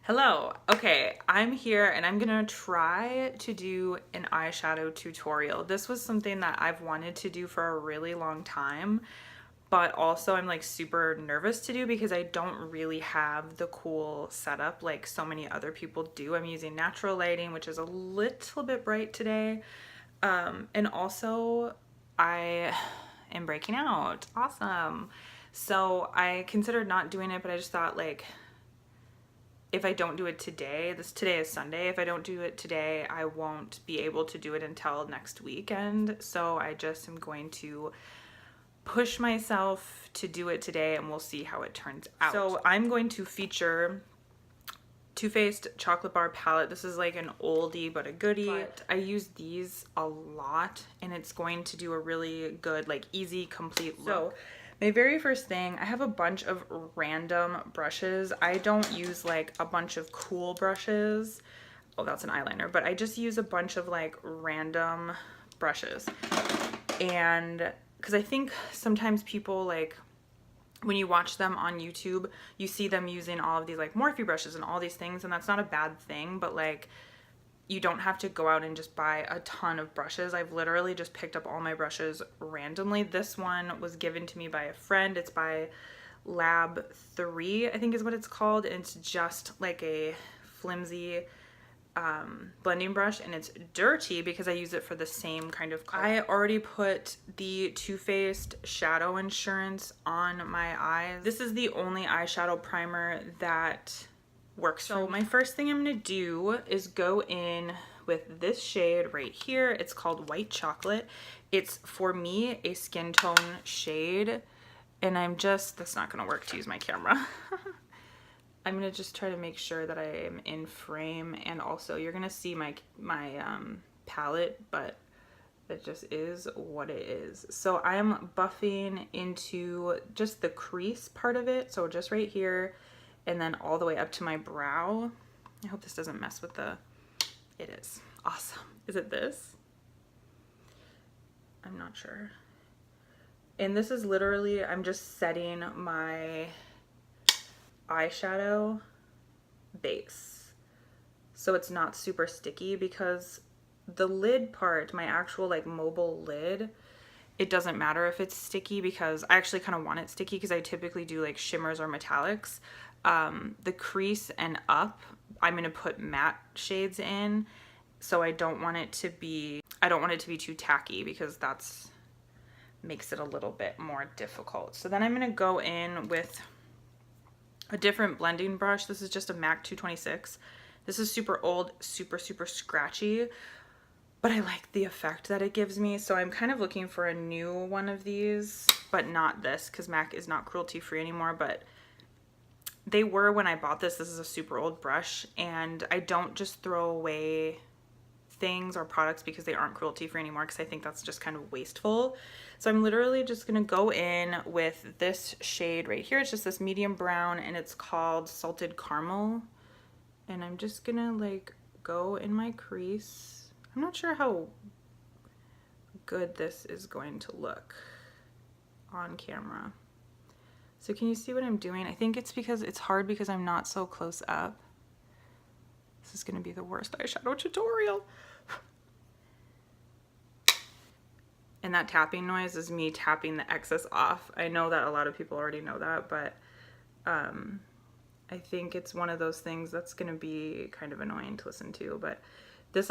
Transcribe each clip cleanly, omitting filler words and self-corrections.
Hello. Okay, I'm here and I'm gonna try to do an eyeshadow tutorial. This was something that I've wanted to do for a really long time, but also I'm like super nervous to do because I don't really have the cool setup like so many other people do. I'm using natural lighting, which is a little bit bright today. And also I am breaking out. Awesome. So I considered not doing it, but I just thought like if I don't do it today, today is Sunday, if I don't do it today, I won't be able to do it until next weekend. So I just am going to push myself to do it today and we'll see how it turns out. So I'm going to feature Too Faced Chocolate Bar Palette. This is like an oldie but a goodie. But I use these a lot and it's going to do a really good, like easy, complete look. So my very first thing, I have a bunch of random brushes. I don't use like a bunch of cool brushes. Oh, that's an eyeliner, but I just use a bunch of like random brushes. And because I think sometimes people like, when you watch them on YouTube, you see them using all of these like Morphe brushes and all these things, and that's not a bad thing, but like you don't have to go out and just buy a ton of brushes. I've literally just picked up all my brushes randomly. This one was given to me by a friend. It's by Lab 3, I think is what it's called, and it's just like a flimsy blending brush, and it's dirty because I use it for the same kind of color. I already put the Too Faced Shadow Insurance on my eyes. This is the only eyeshadow primer that works for me. So my first thing I'm gonna do is go in with this shade right here. It's called White Chocolate. It's, for me, a skin tone shade, and that's not gonna work to use my camera. I'm gonna just try to make sure that I am in frame, and also you're gonna see my palette, but it just is what it is. So I'm buffing into just the crease part of it, so just right here, and then all the way up to my brow. I hope this doesn't mess with it is. Awesome. Is it this? I'm not sure. And this is literally, I'm just setting my eyeshadow base so it's not super sticky, because the lid part, my actual like mobile lid, it doesn't matter if it's sticky because I actually kind of want it sticky because I typically do like shimmers or metallics. The crease and up, I'm going to put matte shades in, so I don't want it to be too tacky because that's makes it a little bit more difficult. So then I'm going to go in with a different blending brush. This is just a MAC 226. This is super old, super scratchy, but I like the effect that it gives me. So I'm kind of looking for a new one of these, but not this, because MAC is not cruelty free anymore, but they were when I bought this. This is a super old brush, and I don't just throw away things or products because they aren't cruelty free anymore, because I think that's just kind of wasteful. So I'm literally just gonna go in with this shade right here. It's just this medium brown, and it's called Salted Caramel, and I'm just gonna like go in my crease. I'm not sure how good this is going to look on camera. So can you see what I'm doing? I think it's because it's hard because I'm not so close up. This is gonna be the worst eyeshadow tutorial. And that tapping noise is me tapping the excess off. I know that a lot of people already know that, but I think it's one of those things that's gonna be kind of annoying to listen to. But this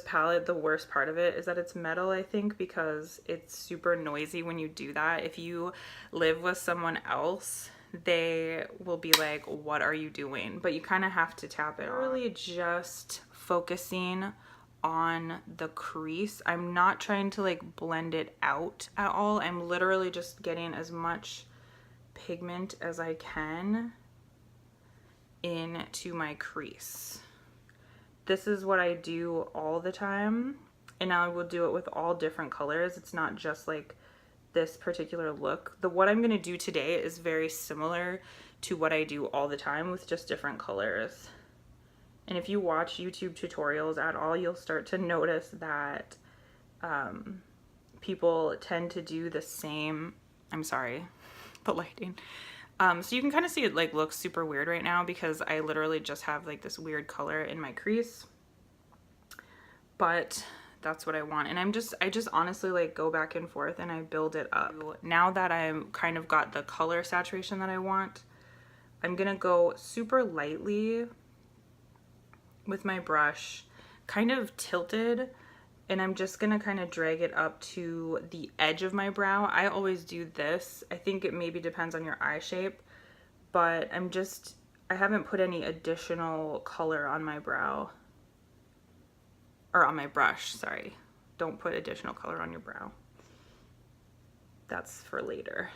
palette, the worst part of it is that it's metal, I think, because it's super noisy when you do that. If you live with someone else, they will be like, what are you doing? But you kind of have to tap it off. Really just focusing on the crease. I'm not trying to like blend it out at all. I'm literally just getting as much pigment as I can into my crease. This is what I do all the time, and I will do it with all different colors. It's not just like this particular look. What I'm gonna do today is very similar to what I do all the time with just different colors. And if you watch YouTube tutorials at all, you'll start to notice that people tend to do the same, I'm sorry, the lighting, So you can kind of see it like looks super weird right now because I literally just have like this weird color in my crease. But that's what I want. And I just honestly like go back and forth and I build it up. Now that I'm kind of got the color saturation that I want, I'm gonna go super lightly with my brush, kind of tilted, and I'm just gonna kind of drag it up to the edge of my brow. I always do this. I think it maybe depends on your eye shape, but I haven't put any additional color on my brow, or on my brush, sorry. Don't put additional color on your brow. That's for later.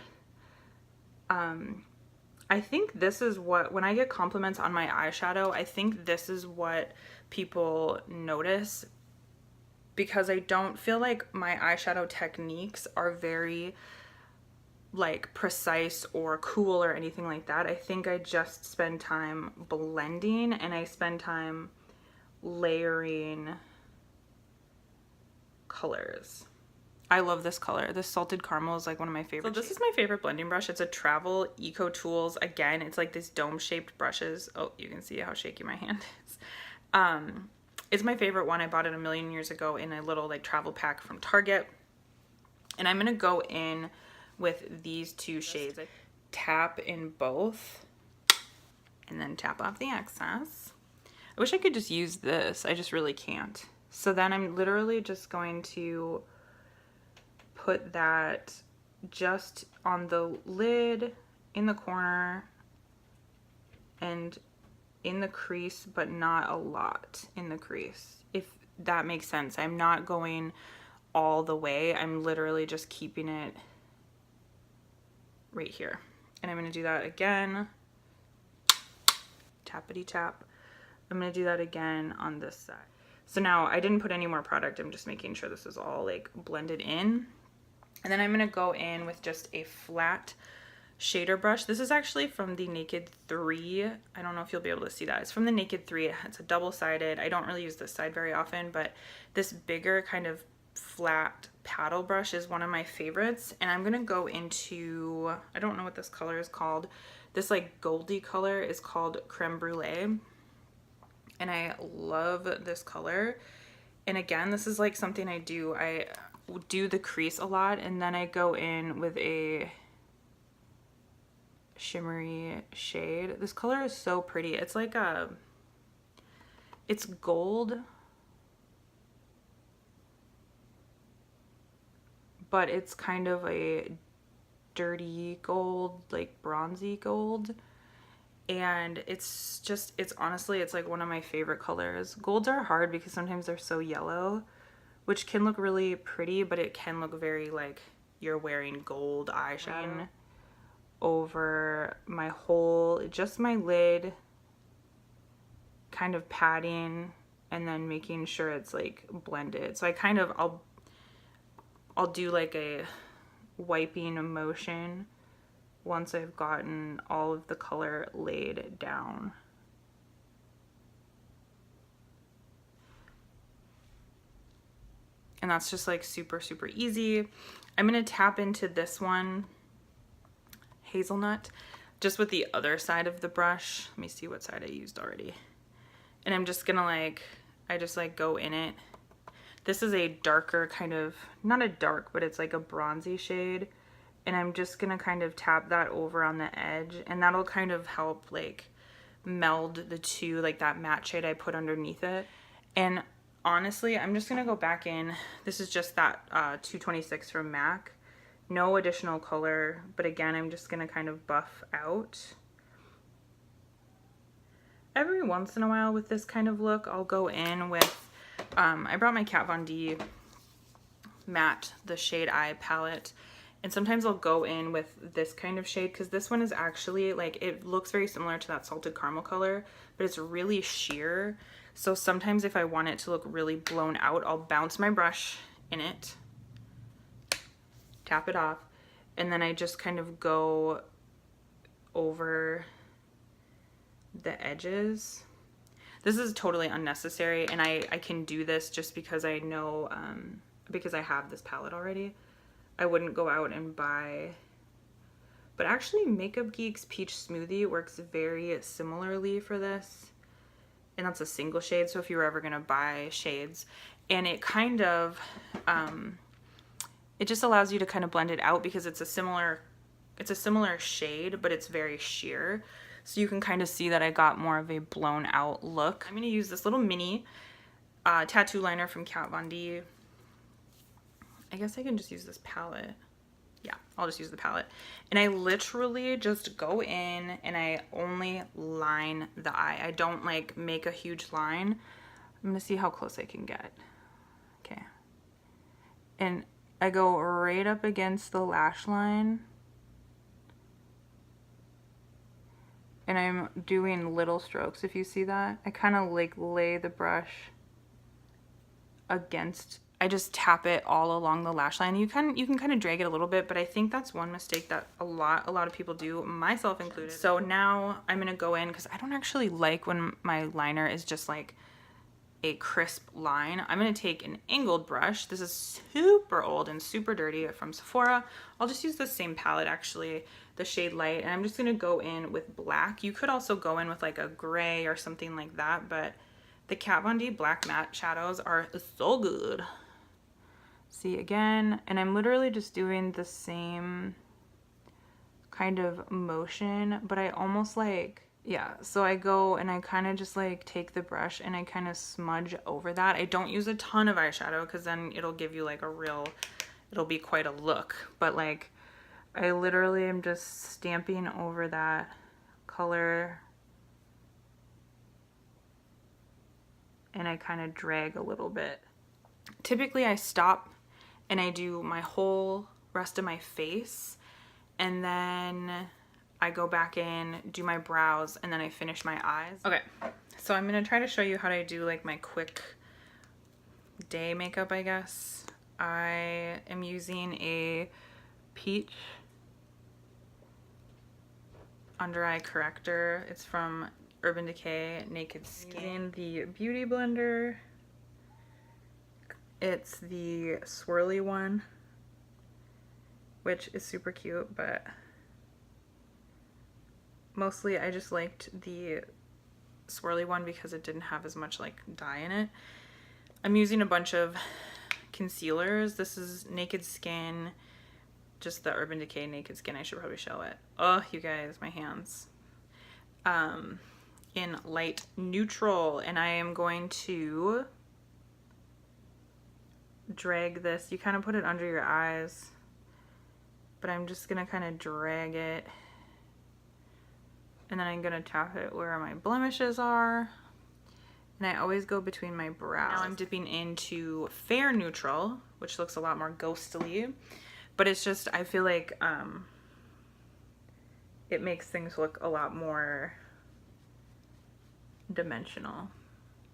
I think this is what, when I get compliments on my eyeshadow, I think this is what people notice, because I don't feel like my eyeshadow techniques are very like precise or cool or anything like that. I think I just spend time blending and I spend time layering colors. I love this color. This salted caramel is like one of my favorites. So this is my favorite blending brush. It's a Travel Eco Tools. Again, it's like these dome shaped brushes. Oh, you can see how shaky my hand is. It's my favorite one. I bought it a million years ago in a little like travel pack from Target. And I'm gonna go in with these two shades. I tap in both and then tap off the excess. I wish I could just use this. I just really can't. So then I'm literally just going to put that just on the lid, in the corner, and in the crease, but not a lot in the crease, if that makes sense. I'm not going all the way. I'm literally just keeping it right here. And I'm going to do that again. Tappity tap. I'm going to do that again on this side. So now I didn't put any more product. I'm just making sure this is all like blended in. And then I'm going to go in with just a flat shader brush. This is actually from the Naked 3. I don't know if you'll be able to see that. It's from the Naked 3. It's a double-sided. I don't really use this side very often, but this bigger kind of flat paddle brush is one of my favorites. And I'm going to go into, I don't know what this color is called. This like goldy color is called Creme Brulee. And I love this color. And again, this is like something I do. I do the crease a lot, and then I go in with a shimmery shade. This color is so pretty. It's like it's gold, but it's kind of a dirty gold, like bronzy gold. And it's honestly, it's like one of my favorite colors. Golds are hard because sometimes they're so yellow, which can look really pretty, but it can look very like you're wearing gold eyeshadow over my whole, just my lid, kind of patting and then making sure it's like blended. So I kind of, I'll do like a wiping motion once I've gotten all of the color laid down. And that's just like super, super easy. I'm gonna tap into this one, Hazelnut, just with the other side of the brush. Let me see what side I used already. And I'm just gonna like, I just like go in it. This is a darker kind of, not a dark, but it's like a bronzy shade. And I'm just gonna kind of tap that over on the edge, and that'll kind of help like meld the two, like that matte shade I put underneath it. And honestly, I'm just gonna go back in. This is just that 226 from MAC. No additional color, but again, I'm just gonna kind of buff out. Every once in a while with this kind of look, I'll go in with, I brought my Kat Von D matte, the Shade Eye palette. And sometimes I'll go in with this kind of shade, because this one is actually like, it looks very similar to that salted caramel color, but it's really sheer. So sometimes if I want it to look really blown out, I'll bounce my brush in it, tap it off, and then I just kind of go over the edges. This is totally unnecessary, and I can do this just because I know, because I have this palette already. I wouldn't go out and buy But actually Makeup Geek's Peach Smoothie works very similarly for this. And that's a single shade, so if you were ever gonna buy shades. And it kind of, it just allows you to kind of blend it out because it's a similar shade, but it's very sheer. So you can kind of see that I got more of a blown out look. I'm gonna use this little mini tattoo liner from Kat Von D. I guess I can just use this palette. Yeah, I'll just use the palette. And I literally just go in and I only line the eye. I don't like make a huge line. I'm gonna see how close I can get. Okay. And I go right up against the lash line. And I'm doing little strokes, if you see that. I kind of like lay the brush against, I just tap it all along the lash line. You can kind of drag it a little bit, but I think that's one mistake that a lot of people do, myself included. So now I'm gonna go in, because I don't actually like when my liner is just like a crisp line. I'm gonna take an angled brush. This is super old and super dirty from Sephora. I'll just use the same palette actually, the shade Light, and I'm just gonna go in with black. You could also go in with like a gray or something like that, but the Kat Von D black matte shadows are so good. See again, and I'm literally just doing the same kind of motion, but I almost like, yeah, so I go and I kind of just like take the brush and I kind of smudge over that. I don't use a ton of eyeshadow because then it'll give you like a real, it'll be quite a look, but like I literally am just stamping over that color and I kind of drag a little bit. Typically I stop and I do my whole rest of my face, and then I go back in, do my brows, and then I finish my eyes. Okay, so I'm gonna try to show you how to do like my quick day makeup, I guess. I am using a peach under eye corrector. It's from Urban Decay Naked Skin. The Beauty Blender. It's the swirly one, which is super cute, but mostly I just liked the swirly one because it didn't have as much like dye in it. I'm using a bunch of concealers. This is Naked Skin, just the Urban Decay Naked Skin. I should probably show it. Oh, you guys, my hands. In light neutral, and I am going to drag this. You kind of put it under your eyes, but I'm just gonna kind of drag it, and then I'm gonna tap it where my blemishes are, and I always go between my brows. Now I'm dipping into Fair Neutral, which looks a lot more ghostly, but it's just, I feel like it makes things look a lot more dimensional.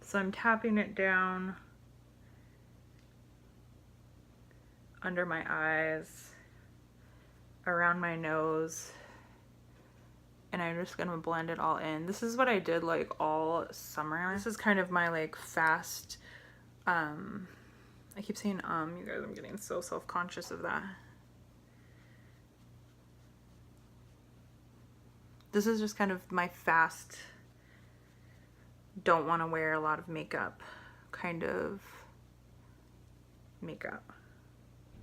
So I'm tapping it down under my eyes, around my nose, and I'm just gonna blend it all in. This is what I did like all summer. This is kind of my like fast, I keep saying you guys, I'm getting so self-conscious of that. This is just kind of my fast, don't want to wear a lot of makeup kind of makeup.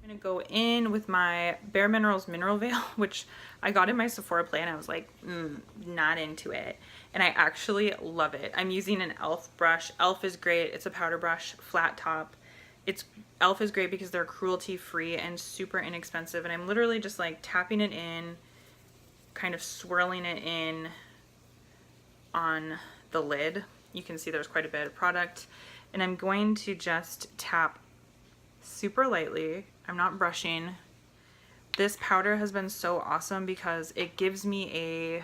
I'm gonna go in with my Bare Minerals Mineral Veil, which I got in my Sephora Play, and I was like, not into it. And I actually love it. I'm using an e.l.f. brush. e.l.f. is great. It's a powder brush, flat top. e.l.f. is great because they're cruelty free and super inexpensive. And I'm literally just like tapping it in, kind of swirling it in on the lid. You can see there's quite a bit of product. And I'm going to just tap super lightly. I'm not brushing. This powder has been so awesome because it gives me a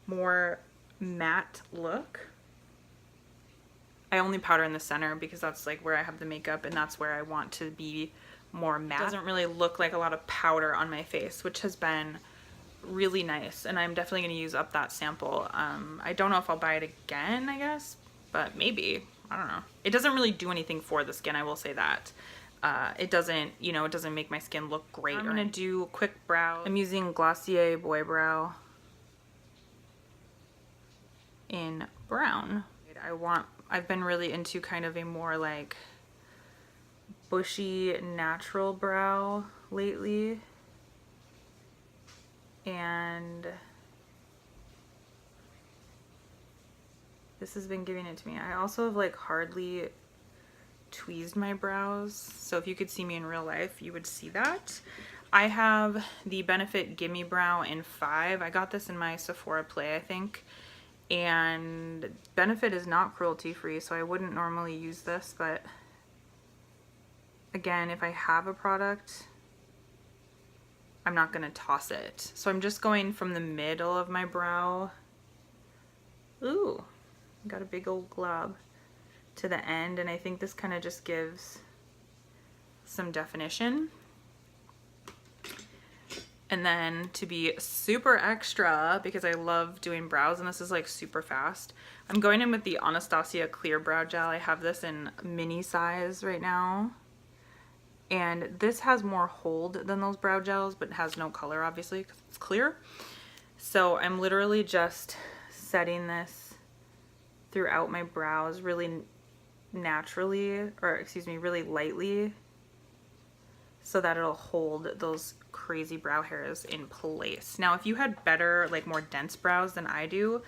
more matte look. I only powder in the center because that's like where I have the makeup, and that's where I want to be more matte. It doesn't really look like a lot of powder on my face, which has been really nice, and I'm definitely going to use up that sample. I don't know if I'll buy it again, I guess, but maybe. I don't know. It doesn't really do anything for the skin, I will say that. it doesn't, you know, it doesn't make my skin look great. I'm gonna do quick brow. I'm using Glossier Boy Brow in brown. I've been really into kind of a more like bushy natural brow lately, and this has been giving it to me. I also have like hardly tweezed my brows, so if you could see me in real life you would see that. I have the Benefit Gimme Brow in 5. I got this in my Sephora Play, I think, and Benefit is not cruelty free, so I wouldn't normally use this, but again, if I have a product, I'm not gonna toss it. So I'm just going from the middle of my brow, ooh, got a big old glob, to the end, and I think this kind of just gives some definition. And then to be super extra, because I love doing brows and this is like super fast, I'm going in with the Anastasia Clear Brow Gel. I have this in mini size right now, and this has more hold than those brow gels, but has no color obviously because it's clear. So I'm literally just setting this throughout my brows really naturally, or excuse me, really lightly, so that it'll hold those crazy brow hairs in place. Now, if you had better, like more dense brows than I do,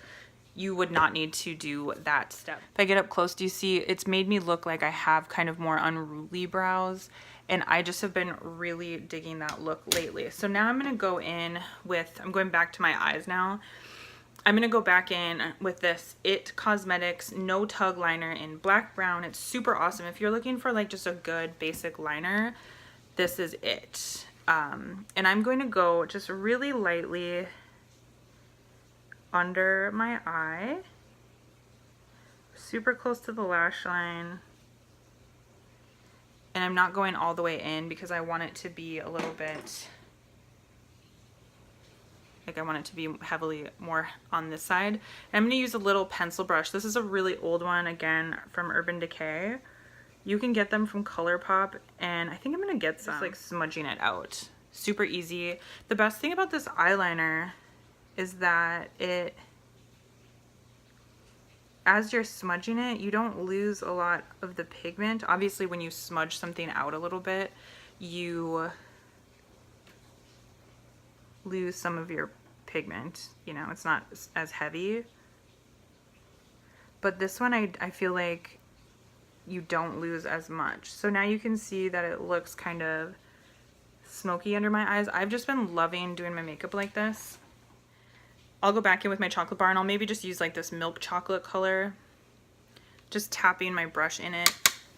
you would not need to do that step. If I get up close, do you see it's made me look like I have kind of more unruly brows, and I just have been really digging that look lately. So now I'm gonna go in with, I'm going back to my eyes now. I'm gonna go back in with this It Cosmetics No Tug Liner in black brown. It's super awesome. If you're looking for like just a good basic liner, this is it. And I'm going to go just really lightly under my eye, super close to the lash line. And I'm not going all the way in because I want it to be a little bit, like I want it to be heavily more on this side. And I'm going to use a little pencil brush. This is a really old one, again, from Urban Decay. You can get them from ColourPop, and I think I'm going to get some. Just like smudging it out. Super easy. The best thing about this eyeliner is that it, as you're smudging it, you don't lose a lot of the pigment. Obviously, when you smudge something out a little bit, you lose some of your pigment. You know, it's not as heavy. But this one, I feel like you don't lose as much. So now you can see that it looks kind of smoky under my eyes. I've just been loving doing my makeup like this. I'll go back in with my chocolate bar and I'll maybe just use like this milk chocolate color. Just tapping my brush in it,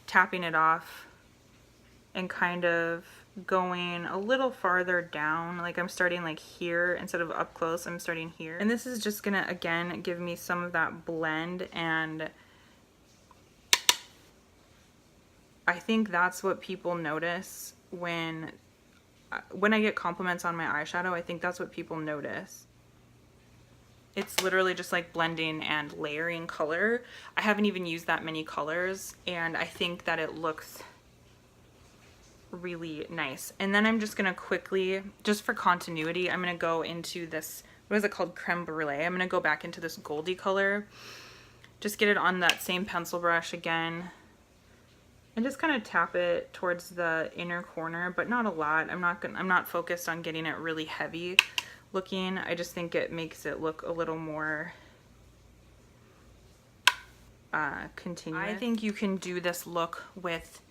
tapping it off, and kind of going a little farther down. Like I'm starting like here instead of up close, I'm starting here. And this is just gonna, again, give me some of that blend, and I think that's what people notice when I get compliments on my eyeshadow. I think that's what people notice. It's literally just like blending and layering color. I haven't even used that many colors, and I think that it looks really nice. And then I'm just gonna quickly, just for continuity, I'm gonna go into this, what is it called, creme brulee. I'm gonna go back into this goldy color, just get it on that same pencil brush again, and just kind of tap it towards the inner corner, but not a lot. I'm not focused on getting it really heavy looking. I just think it makes it look a little more continuous. I think you can do this look with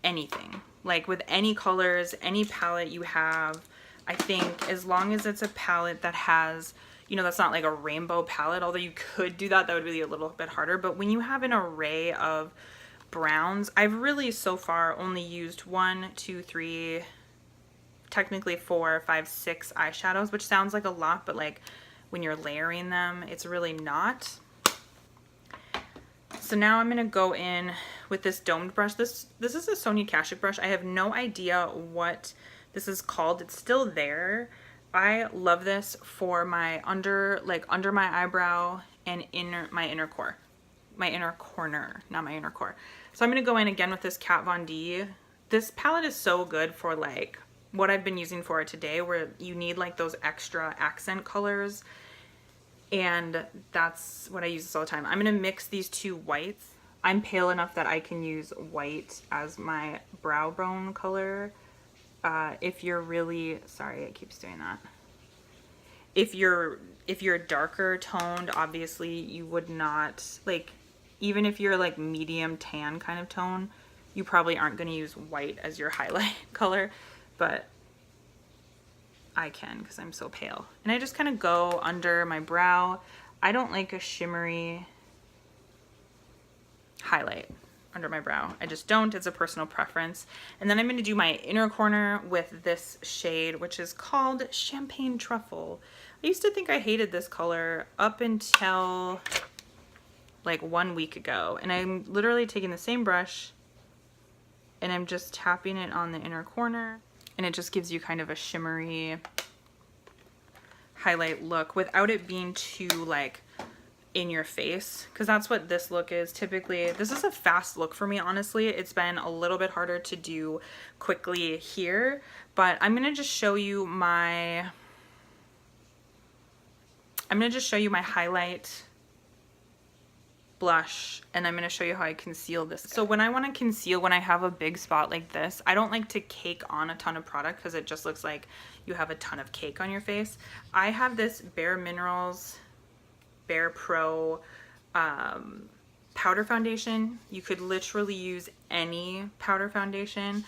anything, like with any colors, any palette you have. I think as long as it's a palette that has, you know, that's not like a rainbow palette, although you could do that, that would be a little bit harder. But when you have an array of browns, I've really so far only used 1, 2, 3, technically 4, 5, 6 eyeshadows, which sounds like a lot, but like when you're layering them, it's really not. So now I'm gonna go in with this domed brush. This is a Sonia Kashuk brush. I have no idea what this is called. It's still there. I love this for my under my eyebrow and my inner corner, not my inner core. So I'm gonna go in again with this Kat Von D. this palette is so good for like what I've been using for it today, where you need like those extra accent colors, and that's what I use this all the time. I'm gonna mix these two whites. I'm pale enough that I can use white as my brow bone color. If you're really, sorry, it keeps doing that. If you're darker toned, obviously you would not, like, even if you're like medium tan kind of tone, you probably aren't going to use white as your highlight color, but I can because I'm so pale. And I just kind of go under my brow. I don't like a shimmery highlight under my brow. I just don't. It's a personal preference. And then I'm going to do my inner corner with this shade, which is called Champagne Truffle. I used to think I hated this color up until like 1 week ago. And I'm literally taking the same brush and I'm just tapping it on the inner corner. And it just gives you kind of a shimmery highlight look without it being too like in your face, because that's what this look is typically. This is a fast look for me, honestly. It's been a little bit harder to do quickly here, but I'm gonna just show you my highlight blush, and I'm going to show you how I conceal this. So when I want to conceal, when I have a big spot like this, I don't like to cake on a ton of product because it just looks like you have a ton of cake on your face. I have this Bare Minerals Bare Pro powder foundation. You could literally use any powder foundation.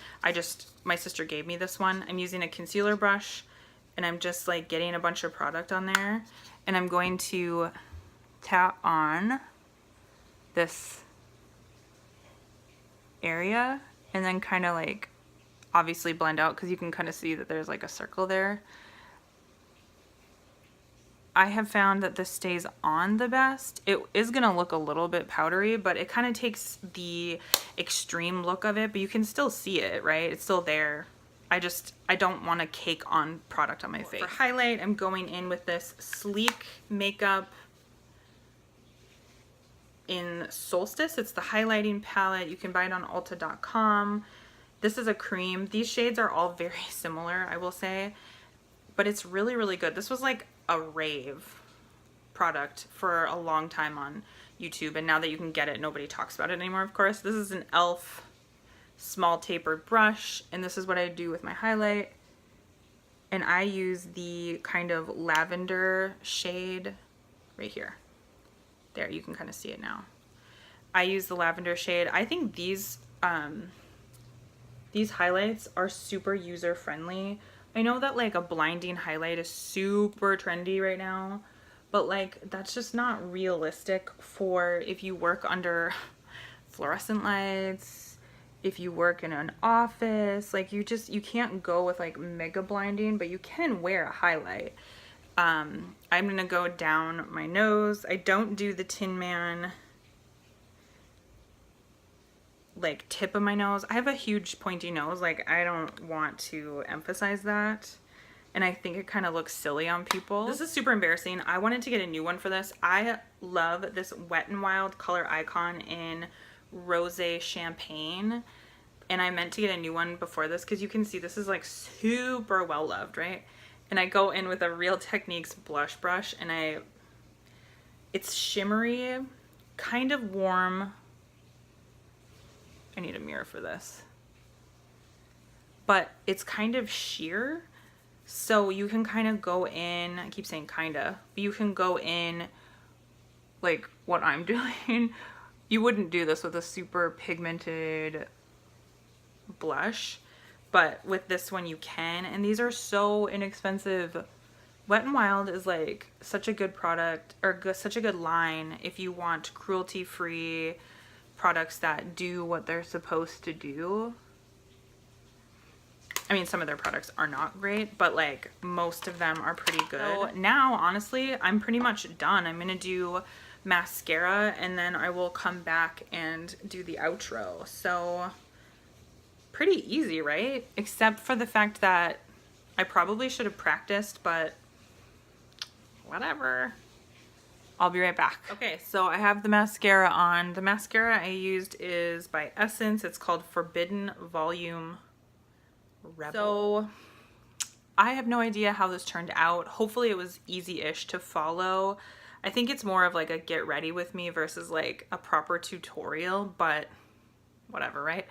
My sister gave me this one. I'm using a concealer brush and I'm just like getting a bunch of product on there, and I'm going to tap on this area and then kind of like obviously blend out, because you can kind of see that there's like a circle there. I have found that this stays on the best. It is going to look a little bit powdery, but it kind of takes the extreme look of it, but you can still see it, right? It's still there. I don't want to cake on product on my face. For highlight, I'm going in with this Sleek Makeup in Solstice. It's the highlighting palette. You can buy it on Ulta.com. This is a cream. These shades are all very similar, I will say, but it's really, really good. This was like a rave product for a long time on YouTube, and now that you can get it, nobody talks about it anymore, of course. This is an e.l.f. small tapered brush, and this is what I do with my highlight. And I use the kind of lavender shade right here. There, you can kind of see it now. I use the lavender shade. I think these highlights are super user friendly. I know that like a blinding highlight is super trendy right now, but like that's just not realistic for if you work under fluorescent lights, if you work in an office. Like you can't go with like mega blinding, but you can wear a highlight. I'm gonna go down my nose. I don't do the Tin Man like tip of my nose. I have a huge pointy nose. Like I don't want to emphasize that, and I think it kind of looks silly on people. This is super embarrassing. I wanted to get a new one for this. I love this Wet n Wild Color Icon in Rosé Champagne, and I meant to get a new one before this because you can see this is like super well loved, right? And I go in with a Real Techniques blush brush, and it's shimmery, kind of warm. I need a mirror for this. But it's kind of sheer, so you can kind of go in, I keep saying kinda, but you can go in like what I'm doing. You wouldn't do this with a super pigmented blush, but with this one you can, and these are so inexpensive. Wet n Wild is like such a good product, or such a good line if you want cruelty-free products that do what they're supposed to do. I mean, some of their products are not great, but like most of them are pretty good. So now, honestly, I'm pretty much done. I'm gonna do mascara and then I will come back and do the outro. So pretty easy, right? Except for the fact that I probably should have practiced, but whatever. I'll be right back. Okay, so I have the mascara on. The mascara I used is by Essence. It's called Forbidden Volume Rebel. So I have no idea how this turned out. Hopefully it was easy-ish to follow. I think it's more of like a get ready with me versus like a proper tutorial, but whatever, right?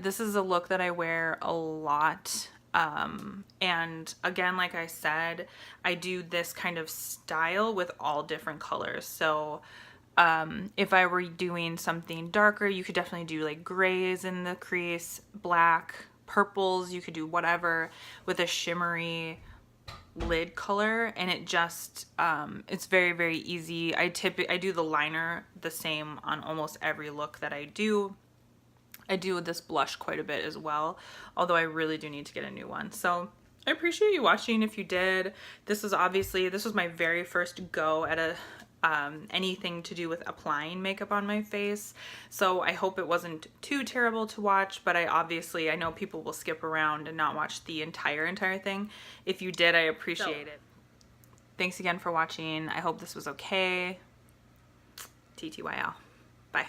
This is a look that I wear a lot. And again, like I said, I do this kind of style with all different colors. So if I were doing something darker, you could definitely do like grays in the crease, black, purples, you could do whatever with a shimmery lid color, and it just it's very, very easy. I do the liner the same on almost every look that I do. I do this blush quite a bit as well, although I really do need to get a new one. So I appreciate you watching if you did. This was my very first go at a anything to do with applying makeup on my face. So I hope it wasn't too terrible to watch, but I know people will skip around and not watch the entire thing. If you did, I appreciate it. Thanks again for watching. I hope this was okay. TTYL. Bye.